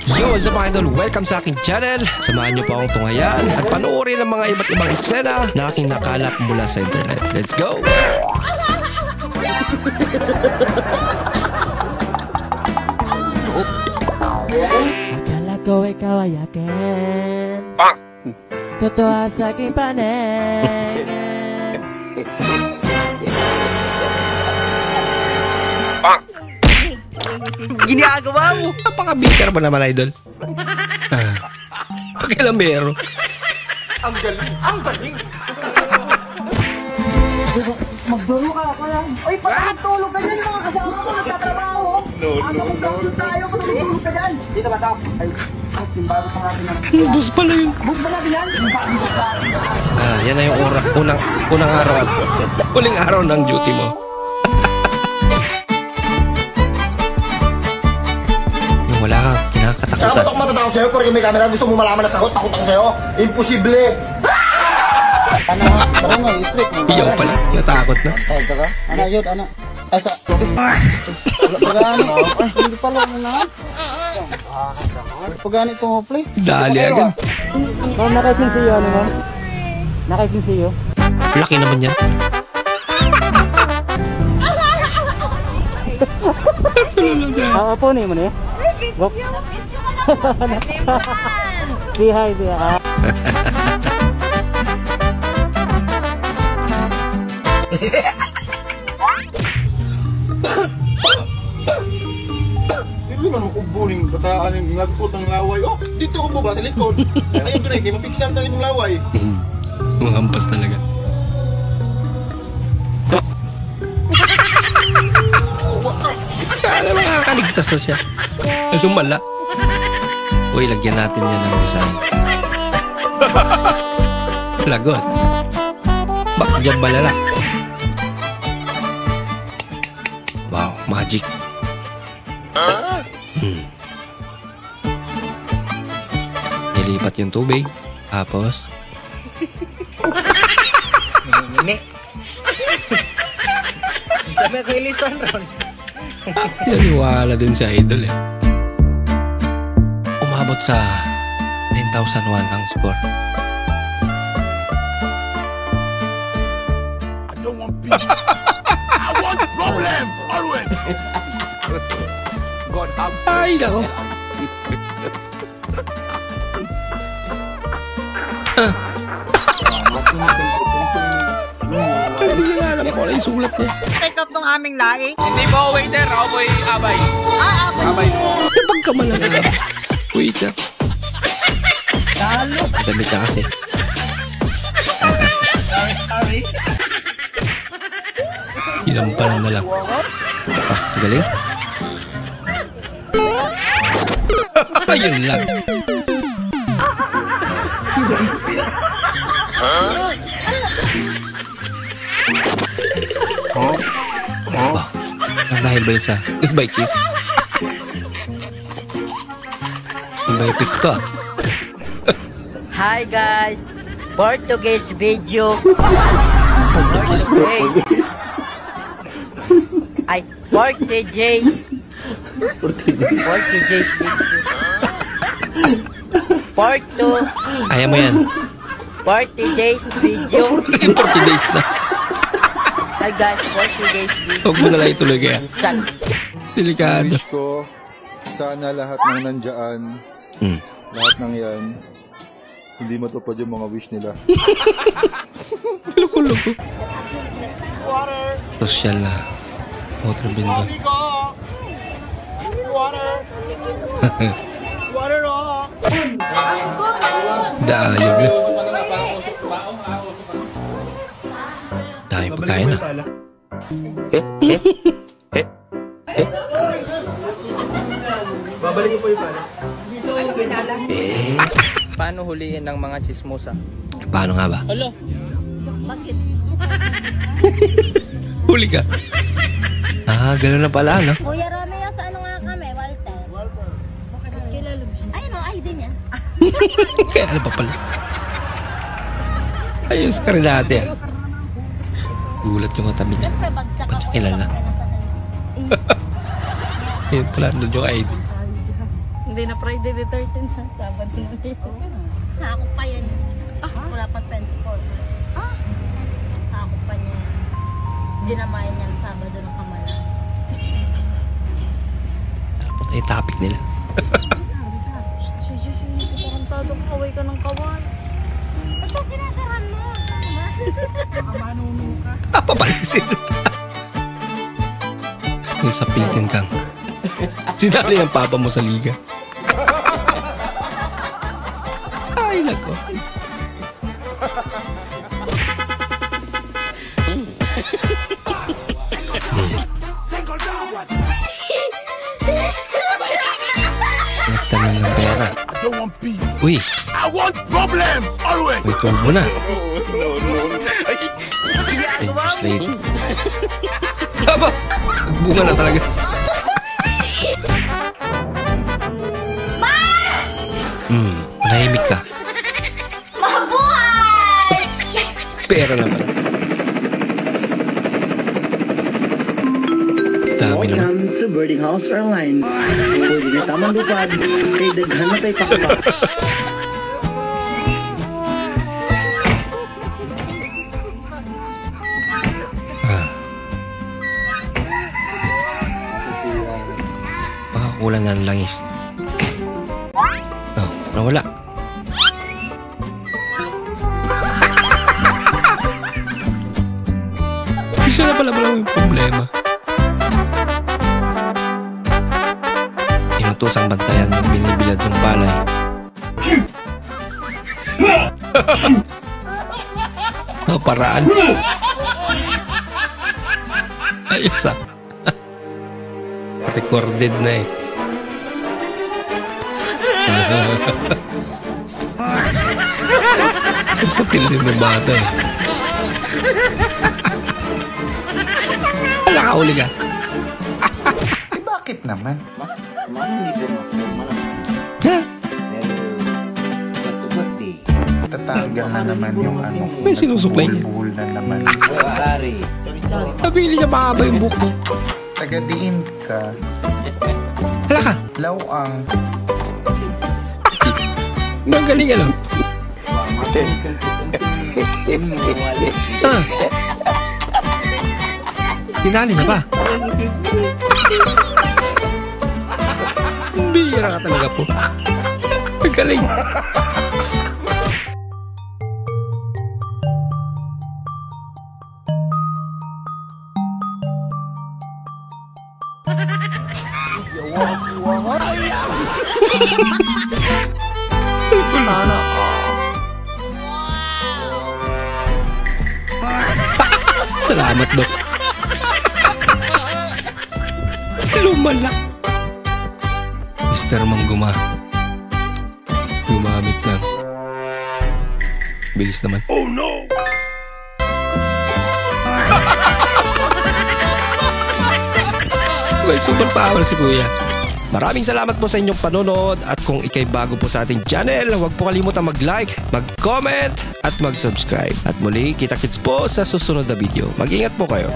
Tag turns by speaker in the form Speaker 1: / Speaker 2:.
Speaker 1: Yo, what's up mga idol? Welcome sa aking channel. Samahan niyo po akong tunghayan at panoorin ang mga iba't ibang eksena na aking nakalap mula sa internet. Let's go!
Speaker 2: Akala ko ikaw ay akin, totoo sa aking paningin.
Speaker 3: Ginagawa mo?
Speaker 1: Napaka-bitter mo naman, idol. Pakilambero.
Speaker 3: Ang galing! Ang galing!
Speaker 4: Magduro ka kaya. Uy, pag tulog ka dyan, mga kasama ko nagtatrabaho. No. Tayo kung tulog ka dyan. Dito ba ito? Ay, boss, yung bago pa natin yan.
Speaker 1: Bus pala yun.
Speaker 4: Boss ba natin yan? Yung bago boss natin.
Speaker 1: Yan na yung unang araw at huling araw ng duty mo. Yung wala kang kinakatakutan.
Speaker 5: Saka ako matatakot sa'yo porque may camera. Gusto mo malaman na sagot, takot ako sa'yo. Imposible!
Speaker 6: Ano nga, straight mo.
Speaker 1: Iyaw pala, natakot na.
Speaker 6: Ay, taka. Ano yun, ano? Asa. Pagani. Ay, hindi pala mo na. Pagani itong hoplay.
Speaker 1: Dali agad.
Speaker 2: Ma'am, nakaisin sa'yo, ano ma'am? Nakaisin sa'yo?
Speaker 1: Laki naman yan.
Speaker 2: Apo na yun eh. Say hi, say hi.
Speaker 6: Hindi naman ako buling bataan yung nagput ng laway. Oh, dito ko ba sa likod? Ayun doon eh, kaya mapiksan tayo ng laway.
Speaker 1: Manghampas talaga. Akala makakaligtas na siya. Lumala. Uy, lagyan natin yan ng design. Lagot. Bakjab balala. Wow, magic. Nilipat yung tubig. Tapos
Speaker 3: Nini. Sabi ko ilitan ron.
Speaker 1: naniwala din si idol eh. Umabot sa 10,001 ang score.
Speaker 5: I want problems, always!
Speaker 3: God have
Speaker 1: Ay, nako. Hindi nga alam ko na yung sulat niya.
Speaker 3: Take up ng aming laing.
Speaker 7: Hindi po waiter, ako po'y abay. Abay po.
Speaker 1: Kapag ka malaga. Waiter. Damit ka kasi.
Speaker 3: Sorry.
Speaker 1: Ilang pa lang na lang. Galing. Ayun lang. Ba? Dahil ba yun sa goodbye kiss? Yung ba yung pick to ah?
Speaker 3: Hi guys. Portuguese video. Ay, Portuguese. Portuguese video. Porto.
Speaker 1: Ayaw mo yan.
Speaker 3: Portuguese video.
Speaker 1: 40 days na.
Speaker 3: Hi guys, Portuguese video.
Speaker 1: Huwag mo na lang ituloy kaya.
Speaker 3: Minsan.
Speaker 1: Delikado.
Speaker 6: Wish ko, sana lahat ng nandyan, lahat ng yan, hindi matupad yung mga wish nila.
Speaker 1: Loko-loko. Social na. Water bindo. Daayog na. Dahil pagkain na.
Speaker 3: Babalikin po yung pala. Paano huliin ng mga chismosa?
Speaker 1: Paano nga ba?
Speaker 3: Hello?
Speaker 4: Bakit?
Speaker 1: Huli ka. Gano'n na pala, no?
Speaker 4: Kuya Romeo, sa ano nga kami? Walter. Kilala mo siya. Ayun o, ID niya.
Speaker 1: Kaya alam pa pala. Ayos ka rin dati ah. Gulat yung katabi niya.
Speaker 4: Siyempre, bagsak
Speaker 1: Ba't
Speaker 4: ako.
Speaker 1: siya kilala? Yun pala, doon yung ID.
Speaker 8: Hindi na Friday the 13th na. Sabado na dito.
Speaker 9: Sakop pa yan. Wala pa 24. Sakop pa niya yan. Dinamayan yan Sabado ng Kamala.
Speaker 1: Dapat ay topic nila.
Speaker 8: Sige, hindi ko kantado. Kaway ka ng kaway.
Speaker 9: Ito sinasaran mo.
Speaker 4: Manunong ka.
Speaker 1: Papansin. Yung sa pitin kang. Sinali ng papa mo sa liga. Ay, nako. Nagtanim ng pera. Uy.
Speaker 5: I want problems always.
Speaker 1: May tubo na. Dangerous lady. Aba! Nagbunga na talaga. Manahimik ka.
Speaker 9: Mabuhay! Yes!
Speaker 1: Pera naman. Dami naman.
Speaker 4: Welcome to Boarding House Airlines. Pwede na tamang lupad. Kay daghan na tayo pakpak.
Speaker 1: Baka kulang na ng langis. Oh, nawala. Siya na pala yung problema. Inutosang bantayan ng binibilad ng balay. Paraan. Ayos ah. Recorded na eh. Sa tilin ng bata eh. Wala ka uli ka.
Speaker 10: Bakit naman? Tatagal na naman yung ano.
Speaker 1: May sinusuklay niya.
Speaker 10: Buhol na naman.
Speaker 1: Nabili niya mahaba yung buhok niya.
Speaker 10: Tagadiin ka.
Speaker 1: Hala ka.
Speaker 10: Lawang.
Speaker 1: Magaling alam. Tinali na ba? Bira ka talaga po. Magaling. Salamat, Dok. Lumalak. Mr. Mangguma. Gumamit lang. Bilis naman. Oh no! May super power si Kuya. Maraming salamat po sa inyong panonood at kung ikay bago po sa ating channel, huwag po kalimutang mag-like, mag-comment at mag-subscribe. At muli, kita-kits po sa susunod na video. Mag-ingat po kayo.